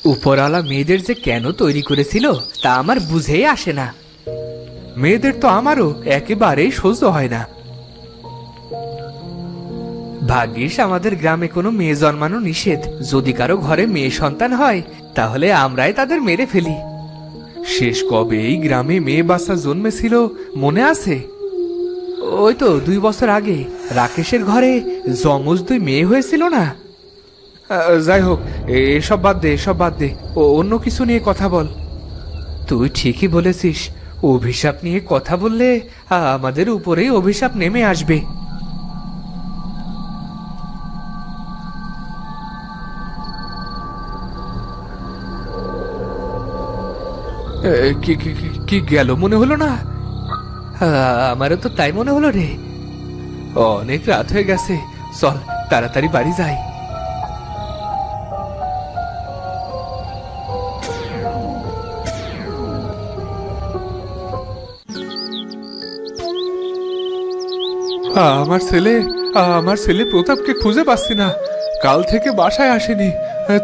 উপরওয়ালা মেয়েদের যে কেন তৈরি করেছিল তা আমার বুঝেই আসে না। মেয়েদের তো আমারও একেবারেই সহ্য হয় না। ভাগ্যিস আমাদের গ্রামে কোনো মেয়ে জন্মানো নিষেধ। যদি কারো ঘরে মেয়ে সন্তান হয় তাহলে আমরাই তাদের মেরে ফেলি। শেষ কবে এই গ্রামে মেয়ে বাচ্চা জন্মেছিল মনে আছে? ওই তো 2 বছর আগে রাকেশের ঘরে যমজ 2 মেয়ে হয়েছিল না? যাই হোক, এসব বাদ দে, এসব বাদ দে। অন্য কিছু নিয়ে কথা বল। তুই ঠিকই বলেছিস, অভিশাপ নিয়ে কথা বললে আমাদের উপরেই অভিশাপ নেমে আসবে। কি কি কি- কি গেল মনে হলো না? আমারও তো তাই মনে হলো রে। অনেক রাত হয়ে গেছে, চল তাড়াতাড়ি বাড়ি যাই। আমার ছেলে আমার ছেলে প্রতাপকে খুঁজে পাচ্ছি না। কাল থেকে বাসায় আসেনি।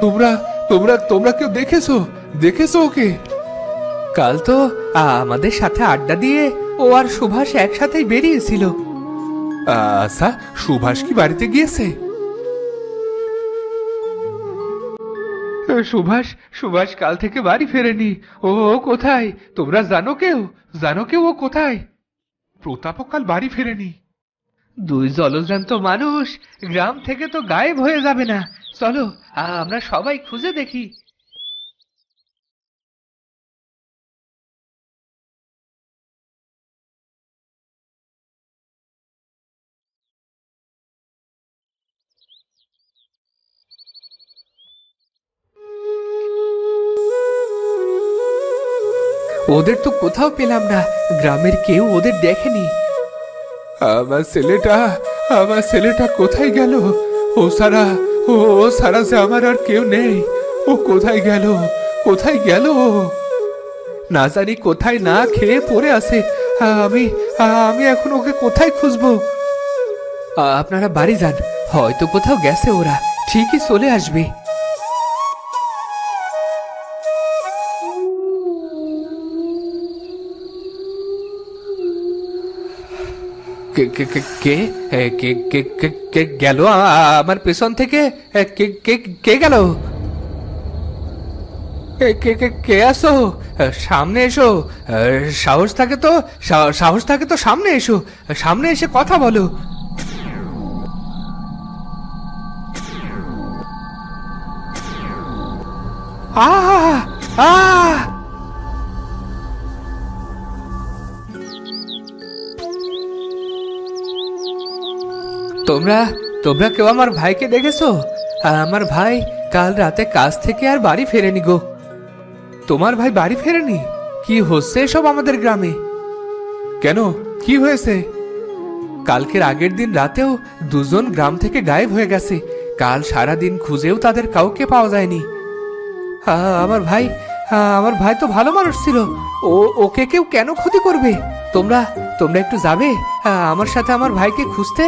তোমরা তোমরা তোমরা কেউ দেখেছো? দেখেছো ওকে? কাল তো আমাদের সাথে আড্ডা দিয়ে ও আর সুভাষ একসাথেই বেরিয়েছিল। আচ্ছা, সুভাষ কি বাড়িতে গিয়েছে? সুভাষ সুভাষ কাল থেকে বাড়ি ফেরেনি। ও কোথায়? তোমরা জানো কেউ ও কোথায়? প্রতাপও কাল বাড়ি ফেরেনি। 2 জলজ্যান্ত মানুষ গ্রাম থেকে তো গায়েব হয়ে যাবে না। চলো আমরা সবাই খুঁজে দেখি। ওদের তো কোথাও পেলাম না। গ্রামের কেউ ওদের দেখেনি। আমার ছেলেটা আমার ছেলেটা কোথায় গেল? ও সারা ও ও সারা যে আমার আর কেউ নেই। ও কোথায় গেল? কোথায় গেল ও? না জানি কোথায় না খেয়ে পড়ে আছে। আমি আমি এখন ওকে কোথায় খুঁজবো? আপনারা বাড়ি যান, হয়তো কোথাও গেছে ওরা, ঠিকই চলে আসবে। কে কে কে কে কে কে কে কে গেল আমার পেছন থেকে? কে কে কে গেল? কে কে কে কে আসো? সামনে এসো। সাহস থাকে তো সামনে এসো। সামনে এসে কথা বলো। আহ আহ তোমরা তোমরা কেউ আমার ভাইকে দেখেছো? আমার ভাই কাল রাতে কাজ থেকে আর বাড়ি ফেরেনি গো। তোমার ভাই বাড়ি ফেরেনি? কি হচ্ছে এসব আমাদের গ্রামে? কেন, কি হয়েছে? কালকের আগের দিন রাতেও 2 জন গ্রাম থেকে গায়েব হয়ে গেছে। কাল সারা দিন খুঁজেও তাদের কাউকে পাওয়া যায়নি। আমার ভাই আমার ভাই তো ভালো মানুষ ছিল। ওকে কেউ কেন ক্ষতি করবে? তোমরা তোমরা একটু যাবে আমার সাথে আমার ভাইকে খুঁজতে?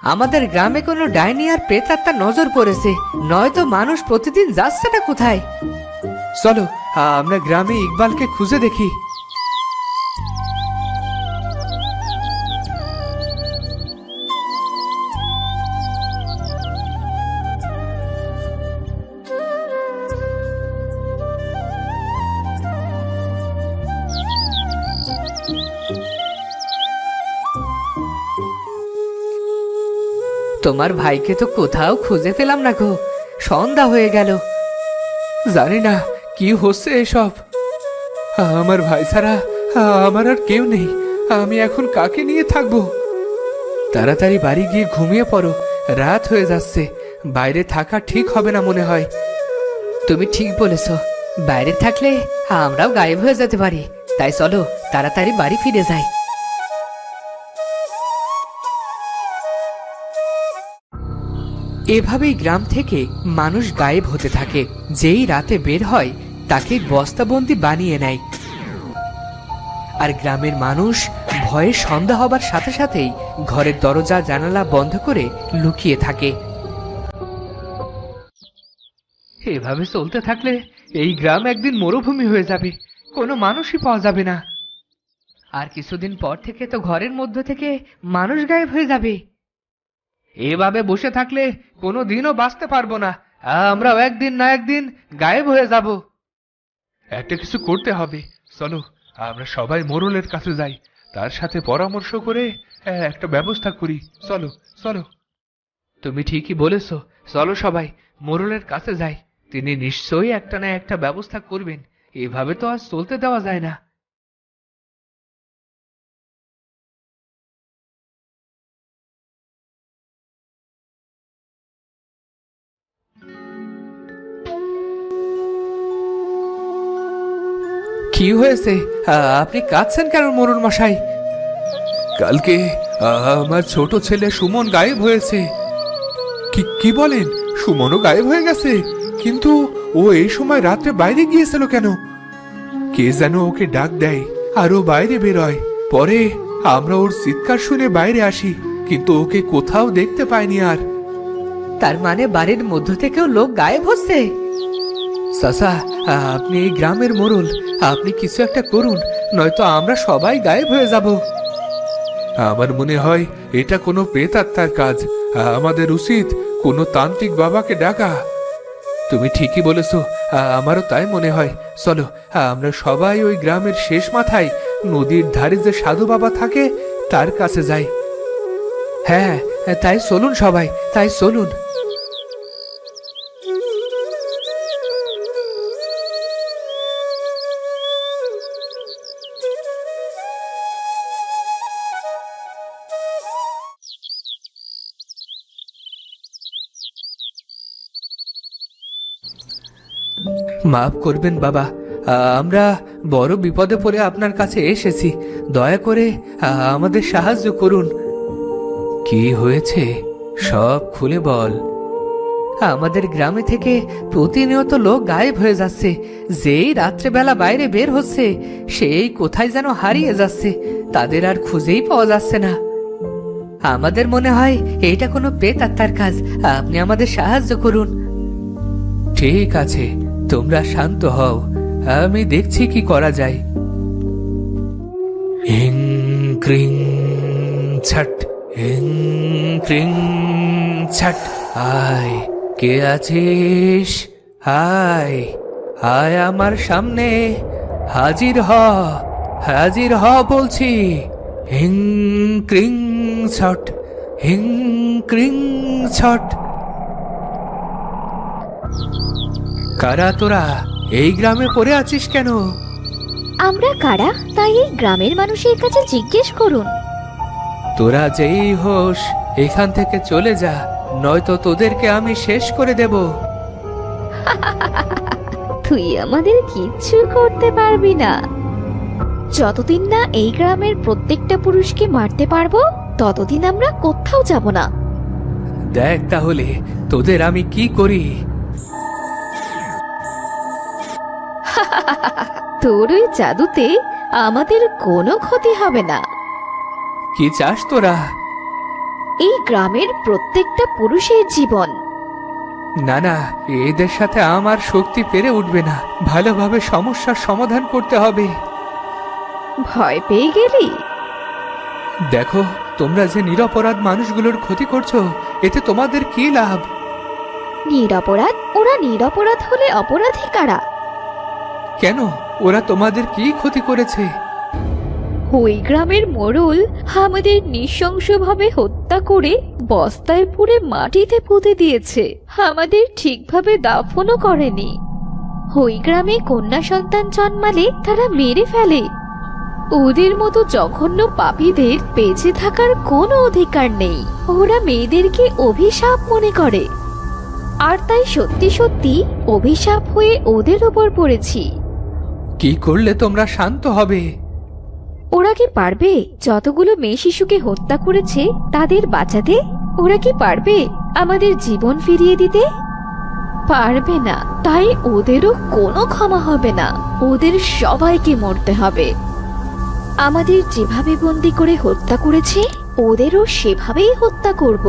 আমাদের গ্রামে কোনো ডাইনি আর প্রেতাত্মার নজর পড়েছে, নয়তো মানুষ প্রতিদিন যাচ্ছে না কোথায়? চলো আমরা গ্রামে ইকবালকে খুঁজে দেখি। তোমার ভাইকে তো কোথাও খুঁজে পেলাম না গো, সন্ধ্যা হয়ে গেল। জানি না কি হচ্ছে এসব। আমার ভাই ছাড়া আমার আর কেউ নেই। আমি এখন কাকে নিয়ে থাকবো? তাড়াতাড়ি বাড়ি গিয়ে ঘুমিয়ে পড়ো, রাত হয়ে যাচ্ছে। বাইরে থাকা ঠিক হবে না মনে হয়। তুমি ঠিক বলেছ, বাইরে থাকলে আমরাও গায়েব হয়ে যেতে পারি। তাই চলো তাড়াতাড়ি বাড়ি ফিরে যাই। এভাবেই গ্রাম থেকে মানুষ গায়েব হতে থাকে। যেই রাতে বের হয় তাকে বস্তাবন্দি বানিয়ে নেয়। আর গ্রামের মানুষ ভয়ে সন্ধ্যা হবার সাথে সাথেই ঘরের দরজা জানালা বন্ধ করে লুকিয়ে থাকে। এভাবে চলতে থাকলে এই গ্রাম একদিন মরুভূমি হয়ে যাবে, কোনো মানুষই পাওয়া যাবে না। আর কিছুদিন পর থেকে তো ঘরের মধ্য থেকে মানুষ গায়েব হয়ে যাবে। এভাবে বসে থাকলে কোনো দিনও বাঁচতে পারবো না, আমরাও একদিন না একদিন গায়েব হয়ে যাব। একটা কিছু করতে হবে, চলো আমরা সবাই মোড়লের কাছে যাই, তার সাথে পরামর্শ করে একটা ব্যবস্থা করি। চলো চলো। তুমি ঠিকই বলেছ, চলো সবাই মোড়লের কাছে যাই, তিনি নিশ্চয়ই একটা না একটা ব্যবস্থা করবেন, এভাবে তো আর চলতে দেওয়া যায় না। কি হয়েছে? আপনি কাঁদছেন কেন মোড়ল মশাই? কালকে আমার ছোট ছেলে সুমন গায়েব হয়েছে। কি কি বলেন? সুমনও গায়েব হয়ে গেছে? কিন্তু ও এই সময় রাত্রে বাইরে গিয়েছিল কেন? কে যেন ওকে ডাক দেয় আর ও বাইরে বেরোয়। পরে আমরা ওর চিৎকার শুনে বাইরে আসি, কিন্তু ওকে কোথাও দেখতে পাইনি আর। তার মানে বাড়ির মধ্য থেকেও লোক গায়েব হচ্ছে? চাচা, আপনি এই গ্রামের মোড়ল, আপনি কিছু একটা করুন, নয়তো আমরা সবাই গায়েব হয়ে যাব। আমার মনে হয় এটা কোনো প্রেতাত্মার কাজ, আমাদের উচিত কোনো তান্ত্রিক বাবাকে ডাকা। তুমি ঠিকই বলেছো, আমারও তাই মনে হয়। চলো আমরা সবাই ওই গ্রামের শেষ মাথায় নদীর ধারে যে সাধু বাবা থাকে তার কাছে যাই। হ্যাঁ, তাই চলুন সবাই, তাই চলুন। মাফ করবেন বাবা, আমরা বড় বিপদে পড়ে আপনার কাছে এসেছি, দয়া করে আমাদের সাহায্য করুন। কি হয়েছে সব খুলে বল। আমাদের গ্রামে থেকে প্রতিনিয়ত লোক গায়েব হয়ে যাচ্ছে, যেই রাত্রেবেলা বাইরে বের হচ্ছে সেই কোথায় যেন হারিয়ে যাচ্ছে, তাদের আর খুঁজেই পাওয়া যাচ্ছে না। আমাদের মনে হয় এটা কোনো প্রেতাত্মার কাজ, আপনি আমাদের সাহায্য করুন। ঠিক আছে, তোমরা শান্ত হও, আমি দেখছি কি করা যায়। হিং ক্রিং ছট, হিং ক্রিং ছট। আয়, কে আছিস? আয় আয় আমার সামনে, হাজির হ, হাজির হ বলছি। হিং ক্রিং ছট, হিং ক্রিং ছট। কারা তোরা? এই গ্রামে পড়ে আছিস কেন? আমরা কারা তাই এই গ্রামের মানুষের কাছে জিজ্ঞেস করুন। তোরা যেই হোস এখান থেকে চলে যা, নয়তো তোদেরকে আমি শেষ করে দেব। তুই আমাদের কিচ্ছু করতে পারবি না। যতদিন না এই গ্রামের প্রত্যেকটা পুরুষকে মারতে পারবো ততদিন আমরা কোথাও যাব না। দেখ তাহলে তোদের আমি কি করি। তোর ওই জাদুতে আমাদের কোনো ক্ষতি হবে না। কি চাস তোরা? এই গ্রামের প্রত্যেকটা পুরুষের জীবন। না না, এদের সাথে আমার শক্তি পেরে উঠবে না, ভালোভাবে সমস্যার সমাধান করতে হবে। ভয় পেয়ে গেলি? দেখো, তোমরা যে নিরপরাধ মানুষগুলোর ক্ষতি করছো, এতে তোমাদের কি লাভ? নিরপরাধ? ওরা নিরপরাধ হলে অপরাধী কারা? কেন, ওরা তোমাদের কি ক্ষতি করেছে? ওই গ্রামের মোড়ল আমাদের নৃশংসভাবে হত্যা করে বস্তায় পুরে মাটিতে পুঁতে দিয়েছে, আমাদের ঠিকভাবে দাফনও করেনি। ওই গ্রামে কন্যা সন্তান জন্মালে তারা মেরে ফেলে। ওদের মতো জঘন্য পাপীদের বেঁচে থাকার কোনো অধিকার নেই। ওরা মেয়েদেরকে অভিশাপ মনে করে, আর তাই সত্যি সত্যি অভিশাপ হয়ে ওদের ওপর পড়েছি। কি করলে তোমরা শান্ত হবে? ওরা কি পারবে যতগুলো মেয়ে শিশুকে হত্যা করেছে তাদের বাঁচাতে? ওরা কি পারবে আমাদের জীবন ফিরিয়ে দিতে? পারবে না, তাই ওদেরও কোনো ক্ষমা হবে না, ওদের সবাইকে মরতে হবে। আমাদের যেভাবে বন্দি করে হত্যা করেছে ওদেরও সেভাবেই হত্যা করব।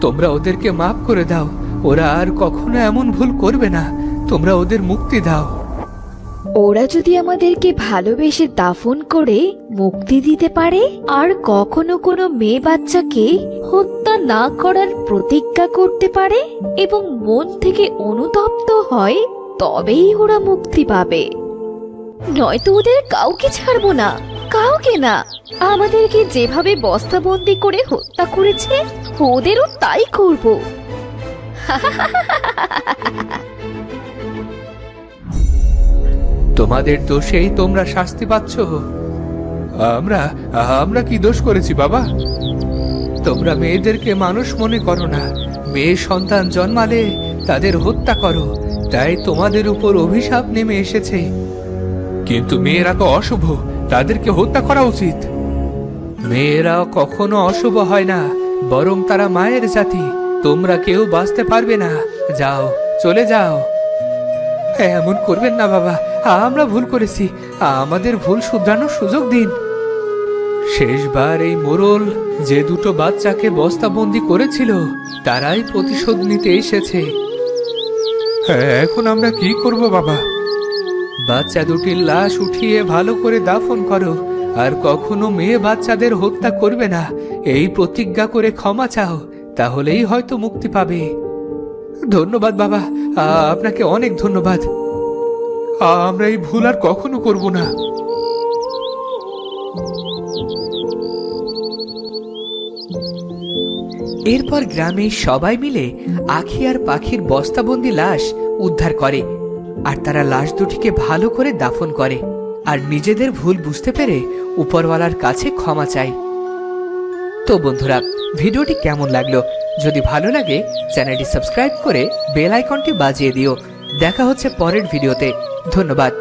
তোমরা ওদেরকে মাফ করে দাও, ওরা আর কখনো এমন ভুল করবে না। তোমরা ওদের মুক্তি দাও। ওরা যদি আমাদেরকে ভালোবেসে দাফন করে মুক্তি দিতে পারে আর কখনো কোনো মেয়ে বাচ্চাকে হত্যা না করার প্রতিজ্ঞা করতে পারে এবং মন থেকে অনুতপ্ত হয়, তবেই ওরা মুক্তি পাবে। নয়তো ওদের কাউকে ছাড়বো না, কাউকে না। আমাদেরকে যেভাবে বস্তাবন্দি করে হত্যা করেছে ওদেরও তাই করব। তোমাদের দোষেই তোমরা শাস্তি পাচ্ছ। আমরা আমরা কি দোষ করেছি বাবা? তোমরা মেয়েদেরকে মানুষ মনে করো না, মেয়ে সন্তান জন্মালে তাদের হত্যা করো, তাই তোমাদের উপর অভিশাপ নেমে এসেছে। কিন্তু মেয়েরা তো অশুভ, তাদেরকে হত্যা করা উচিত। মেয়েরা কখনো অশুভ হয় না, বরং তারা মায়ের জাতি। তোমরা কেউ বাঁচতে পারবে না, যাও, চলে যাও। এমন করবেন না বাবা, আমরা ভুল করেছি, আমাদের ভুল শুধরানোর সুযোগ দিন। শেষবার এই মোড়ল যে দুটো বাচ্চাকে বস্তাবন্দি করেছিল তারাই প্রতিশোধ নিতে এসেছে। এখন আমরা কি করব বাবা? বাচ্চা দুটির লাশ উঠিয়ে ভালো করে দাফন করো, আর কখনো মেয়ে বাচ্চাদের হত্যা করবে না, এই প্রতিজ্ঞা করে ক্ষমা চাও, তাহলেই হয়তো মুক্তি পাবে। ধন্যবাদ বাবা, আপনাকে অনেক ধন্যবাদ। আমরা এই ভুল আর কখনো করব না। এরপর গ্রামে সবাই মিলে আখি আর পাখির বস্তাবন্দি লাশ উদ্ধার করে, আর তারা লাশ দুটিকে ভালো করে দাফন করে আর নিজেদের ভুল বুঝতে পেরে উপরওয়ালার কাছে ক্ষমা চায়। তো বন্ধুরা, ভিডিওটি কেমন লাগলো? যদি ভালো লাগে চ্যানেলটি সাবস্ক্রাইব করে বেল আইকনটি বাজিয়ে দিও। দেখা হচ্ছে পরের ভিডিওতে। ধন্যবাদ।